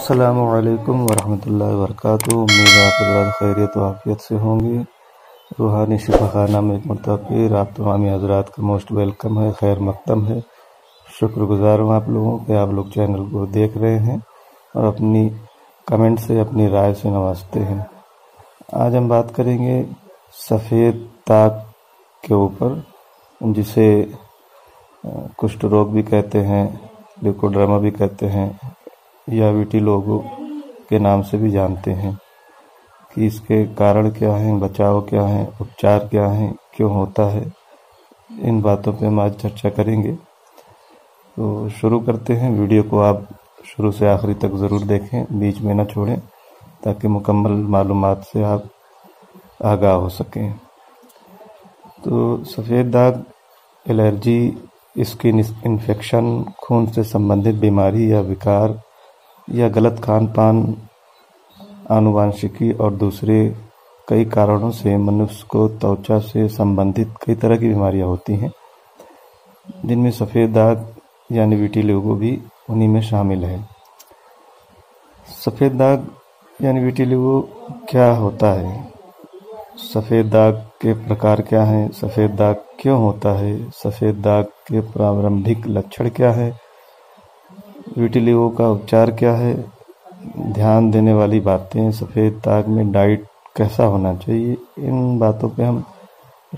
अस्सलामुअलैकुम वरहमतुल्लाहि वबरकातुहू। उम्मीद है आप हज़रात खैरियत व आफियत से होंगे। रूहानी शिफा खाना में एक मरतबा फिर आप तमामी हज़रात का मोस्ट वेलकम है, खैर मकदम है। शुक्रगुजार हूँ आप लोगों के, आप लोग चैनल को देख रहे हैं और अपनी कमेंट से, अपनी राय से नवाजते हैं। आज हम बात करेंगे सफ़ेद दाग के ऊपर, जिसे कुष्ठ रोग भी कहते हैं, ल्यूकोड्रामा भी कहते हैं या विटिलिगो के नाम से भी जानते हैं, कि इसके कारण क्या हैं, बचाव क्या हैं, उपचार क्या हैं, क्यों होता है। इन बातों पे हम आज चर्चा करेंगे। तो शुरू करते हैं। वीडियो को आप शुरू से आखिरी तक ज़रूर देखें, बीच में न छोड़ें, ताकि मुकम्मल मालूमात से आप आगाह हो सकें। तो सफ़ेद दाग एलर्जी, स्किन इन्फेक्शन, खून से संबंधित बीमारी या विकार या गलत खान पान, आनुवांशिकी और दूसरे कई कारणों से मनुष्य को त्वचा से संबंधित कई तरह की बीमारियां होती हैं, जिनमें सफ़ेद दाग यानी विटिलिगो भी उन्हीं में शामिल है। सफ़ेद दाग यानी विटिलिगो क्या होता है, सफ़ेद दाग के प्रकार क्या हैं, सफ़ेद दाग क्यों होता है, सफ़ेद दाग के प्रारंभिक लक्षण क्या है, विटिलिगो का उपचार क्या है, ध्यान देने वाली बातें, सफ़ेद दाग में डाइट कैसा होना चाहिए, इन बातों पे हम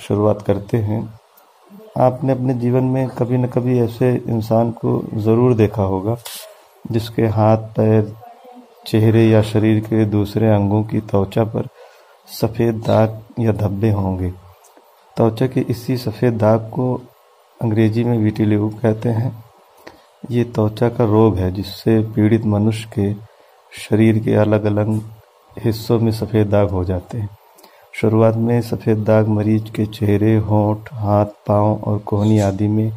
शुरुआत करते हैं। आपने अपने जीवन में कभी न कभी ऐसे इंसान को ज़रूर देखा होगा जिसके हाथ, पैर, चेहरे या शरीर के दूसरे अंगों की त्वचा पर सफ़ेद दाग या धब्बे होंगे। त्वचा के इसी सफ़ेद दाग को अंग्रेजी में विटिलिगो कहते हैं। ये त्वचा का रोग है जिससे पीड़ित मनुष्य के शरीर के अलग अलग हिस्सों में सफ़ेद दाग हो जाते हैं। शुरुआत में सफ़ेद दाग मरीज के चेहरे, होंठ, हाथ, पाँव और कोहनी आदि में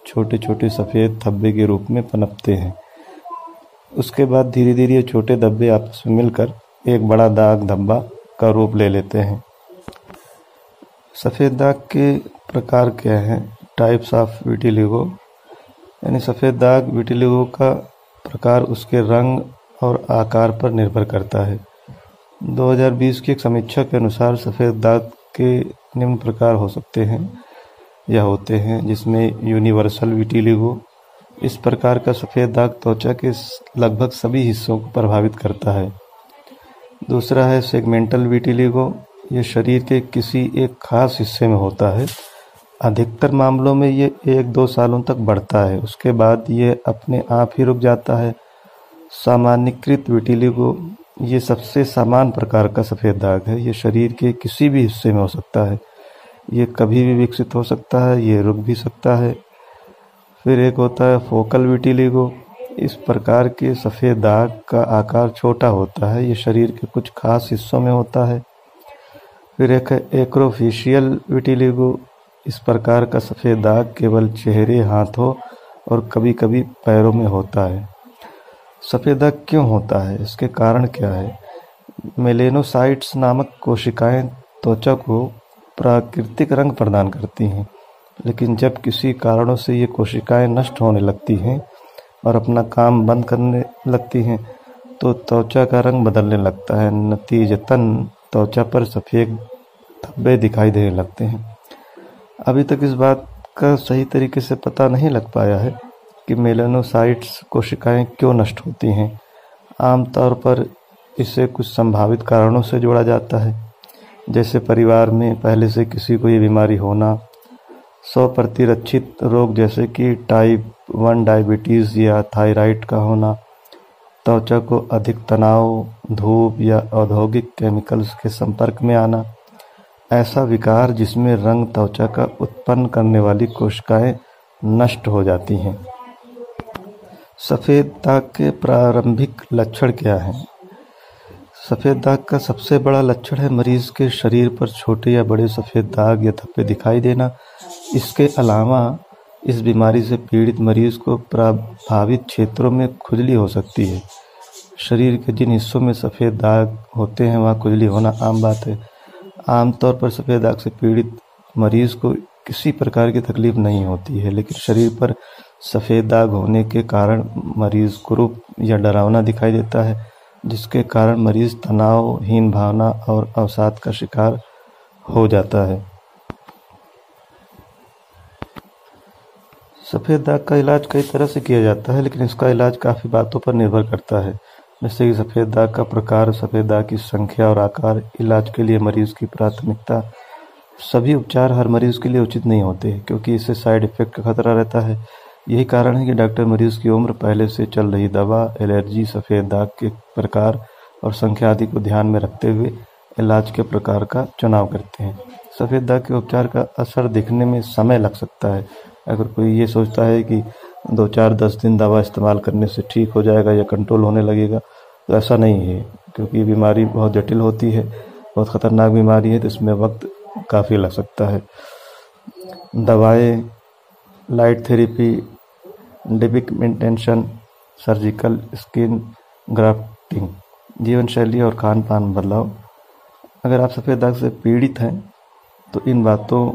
छोटे छोटे सफ़ेद धब्बे के रूप में पनपते हैं। उसके बाद धीरे धीरे ये छोटे धब्बे आपस में मिलकर एक बड़ा दाग धब्बा का रूप ले लेते हैं। सफ़ेद दाग के प्रकार क्या हैं? टाइप्स ऑफ विटिलिगो, यानी सफ़ेद दाग विटिलिगो का प्रकार उसके रंग और आकार पर निर्भर करता है। 2020 की एक समीक्षा के अनुसार सफ़ेद दाग के निम्न प्रकार हो सकते हैं या होते हैं, जिसमें यूनिवर्सल विटिलिगो, इस प्रकार का सफ़ेद दाग त्वचा के लगभग सभी हिस्सों को प्रभावित करता है। दूसरा है सेगमेंटल विटिलिगो, ये शरीर के किसी एक खास हिस्से में होता है। अधिकतर मामलों में ये 1-2 सालों तक बढ़ता है, उसके बाद ये अपने आप ही रुक जाता है। सामान्यीकृत विटिलिगो, ये सबसे सामान्य प्रकार का सफ़ेद दाग है। ये शरीर के किसी भी हिस्से में हो सकता है, ये कभी भी विकसित हो सकता है, ये रुक भी सकता है। फिर एक होता है फोकल विटिलिगो, इस प्रकार के सफ़ेद दाग का आकार छोटा होता है, ये शरीर के कुछ खास हिस्सों में होता है। फिर एक है एक्रोफेशियल विटिलिगो, इस प्रकार का सफ़ेद दाग केवल चेहरे, हाथों और कभी कभी पैरों में होता है। सफ़ेद दाग क्यों होता है, इसके कारण क्या है? मेलेनोसाइट्स नामक कोशिकाएं त्वचा को प्राकृतिक रंग प्रदान करती हैं, लेकिन जब किसी कारणों से ये कोशिकाएं नष्ट होने लगती हैं और अपना काम बंद करने लगती हैं, तो त्वचा का रंग बदलने लगता है। नतीजतन त्वचा पर सफ़ेद धब्बे दिखाई देने लगते हैं। अभी तक इस बात का सही तरीके से पता नहीं लग पाया है कि मेलानोसाइट्स कोशिकाएं क्यों नष्ट होती हैं। आमतौर पर इसे कुछ संभावित कारणों से जोड़ा जाता है, जैसे परिवार में पहले से किसी को ये बीमारी होना, स्वप्रतिरक्षित रोग जैसे कि टाइप 1 डायबिटीज़ या थायराइड का होना, त्वचा को अधिक तनाव, धूप या औद्योगिक केमिकल्स के संपर्क में आना, ऐसा विकार जिसमें रंग त्वचा का उत्पन्न करने वाली कोशिकाएं नष्ट हो जाती हैं। सफ़ेद दाग के प्रारंभिक लक्षण क्या हैं? सफ़ेद दाग का सबसे बड़ा लक्षण है मरीज के शरीर पर छोटे या बड़े सफ़ेद दाग या धब्बे दिखाई देना। इसके अलावा इस बीमारी से पीड़ित मरीज को प्रभावित क्षेत्रों में खुजली हो सकती है। शरीर के जिन हिस्सों में सफ़ेद दाग होते हैं वहाँ खुजली होना आम बात है। आमतौर पर सफ़ेद दाग से पीड़ित मरीज को किसी प्रकार की तकलीफ नहीं होती है, लेकिन शरीर पर सफ़ेद दाग होने के कारण मरीज कुरूप या डरावना दिखाई देता है, जिसके कारण मरीज तनावहीन भावना और अवसाद का शिकार हो जाता है। सफ़ेद दाग का इलाज कई तरह से किया जाता है, लेकिन इसका इलाज काफ़ी बातों पर निर्भर करता है, जैसे कि सफ़ेद दाग का प्रकार, सफ़ेद दाग की संख्या और आकार, इलाज के लिए मरीज की प्राथमिकता। सभी उपचार हर मरीज के लिए उचित नहीं होते, क्योंकि इससे साइड इफ़ेक्ट का खतरा रहता है। यही कारण है कि डॉक्टर मरीज की उम्र, पहले से चल रही दवा, एलर्जी, सफ़ेद दाग के प्रकार और संख्या आदि को ध्यान में रखते हुए इलाज के प्रकार का चुनाव करते हैं। सफ़ेद दाग के उपचार का असर दिखने में समय लग सकता है। अगर कोई ये सोचता है कि 2, 4, 10 दिन दवा इस्तेमाल करने से ठीक हो जाएगा या कंट्रोल होने लगेगा, तो ऐसा नहीं है, क्योंकि बीमारी बहुत जटिल होती है, बहुत ख़तरनाक बीमारी है, तो इसमें वक्त काफ़ी लग सकता है। दवाएं, light therapy, depigmentation, surgical skin grafting, जीवन शैली और खान पान बदलाव। अगर आप सफ़ेद दाग से पीड़ित हैं तो इन बातों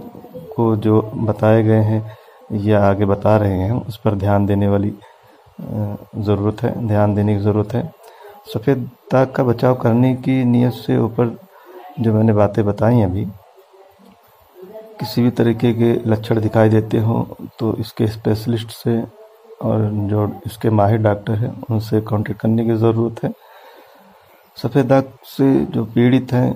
को जो बताए गए हैं या आगे बता रहे हैं, उस पर ध्यान देने की ज़रूरत है। सफ़ेद दाग का बचाव करने की नीयत से ऊपर जो मैंने बातें बताई अभी, किसी भी तरीके के लक्षण दिखाई देते हों तो इसके स्पेशलिस्ट से और जो इसके माहिर डॉक्टर हैं उनसे कांटेक्ट करने की ज़रूरत है। सफ़ेद दाग से जो पीड़ित हैं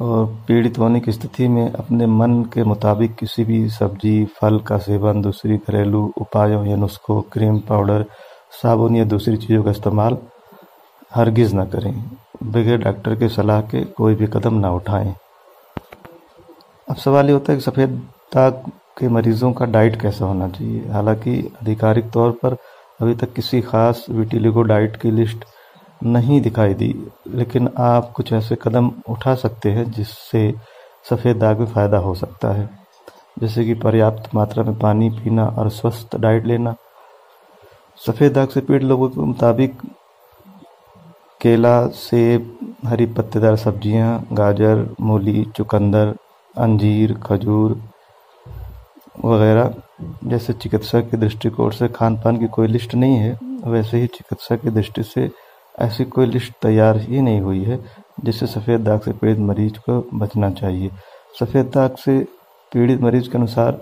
और पीड़ित होने की स्थिति में अपने मन के मुताबिक किसी भी सब्जी, फल का सेवन, दूसरी घरेलू उपायों या नुस्खों, क्रीम, पाउडर, साबुन या दूसरी चीज़ों का इस्तेमाल हरगिज़ न करें। बगैर डॉक्टर के सलाह के कोई भी कदम ना उठाएं। अब सवाल ये होता है कि सफ़ेद दाग के मरीजों का डाइट कैसा होना चाहिए। हालांकि आधिकारिक तौर पर अभी तक किसी खास विटिलिगो डाइट की लिस्ट नहीं दिखाई दी, लेकिन आप कुछ ऐसे कदम उठा सकते हैं जिससे सफ़ेद दाग में फ़ायदा हो सकता है, जैसे कि पर्याप्त मात्रा में पानी पीना और स्वस्थ डाइट लेना। सफ़ेद दाग से पीड़ित लोगों के मुताबिक केला, सेब, हरी पत्तेदार सब्जियां, गाजर, मूली, चुकंदर, अंजीर, खजूर वगैरह जैसे चिकित्सक के दृष्टिकोण से खान पान की कोई लिस्ट नहीं है, वैसे ही चिकित्सक की दृष्टि से ऐसी कोई लिस्ट तैयार ही नहीं हुई है जिससे सफ़ेद दाग से पीड़ित मरीज को बचना चाहिए। सफ़ेद दाग से पीड़ित मरीज के अनुसार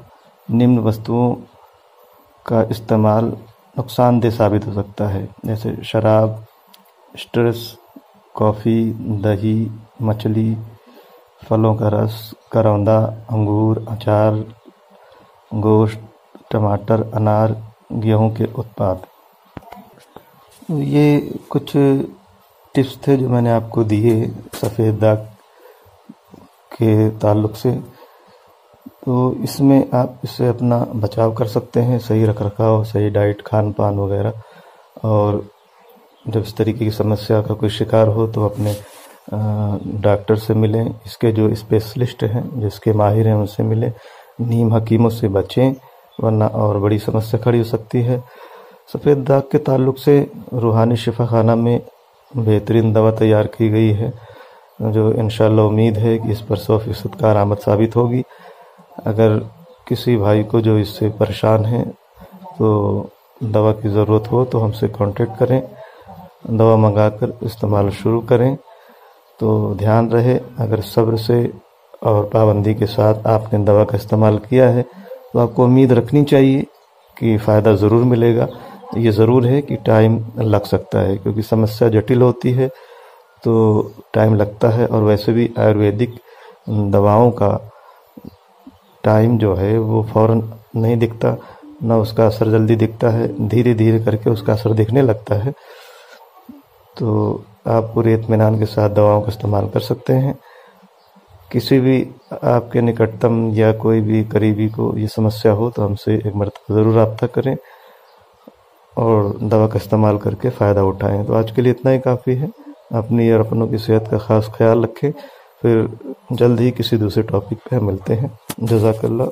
निम्न वस्तुओं का इस्तेमाल नुकसानदेह साबित हो सकता है, जैसे शराब, स्ट्रेस, कॉफ़ी, दही, मछली, फलों का रस, करौंदा, अंगूर, अचार, गोश्त, टमाटर, अनार, गेहूं के उत्पाद। ये कुछ टिप्स थे जो मैंने आपको दिए सफ़ेद दाग के ताल्लुक़ से। तो इसमें आप इससे अपना बचाव कर सकते हैं, सही रखरखाव, सही डाइट, खान पान वगैरह। और जब इस तरीके की समस्या का कोई शिकार हो तो अपने डॉक्टर से मिलें, इसके जो स्पेशलिस्ट हैं, जिसके माहिर हैं, उनसे मिलें। नीम हकीमों से बचें, वरना और बड़ी समस्या खड़ी हो सकती है। सफ़ेद दाग के ताल्लुक़ से रूहानी शिफा खाना में बेहतरीन दवा तैयार की गई है, जो इंशाअल्लाह उम्मीद है कि इस पर 100% कारआमद साबित होगी। अगर किसी भाई को जो इससे परेशान है तो दवा की ज़रूरत हो तो हमसे कांटेक्ट करें, दवा मंगाकर इस्तेमाल शुरू करें। तो ध्यान रहे, अगर सब्र से और पाबंदी के साथ आपने दवा का इस्तेमाल किया है तो आपको उम्मीद रखनी चाहिए कि फ़ायदा ज़रूर मिलेगा। ये ज़रूर है कि टाइम लग सकता है, क्योंकि समस्या जटिल होती है तो टाइम लगता है। और वैसे भी आयुर्वेदिक दवाओं का टाइम जो है वो फ़ौरन नहीं दिखता, ना उसका असर जल्दी दिखता है, धीरे धीरे करके उसका असर दिखने लगता है। तो आप पूरे इत्मीनान के साथ दवाओं का इस्तेमाल कर सकते हैं। किसी भी आपके निकटतम या कोई भी करीबी को ये समस्या हो तो हमसे एक मरतबा ज़रूर रब्ता करें और दवा का इस्तेमाल करके फ़ायदा उठाएं। तो आज के लिए इतना ही काफ़ी है। अपनी और अपनों की सेहत का ख़ास ख्याल रखें। फिर जल्द ही किसी दूसरे टॉपिक पे मिलते हैं। जज़ाकल्लाह।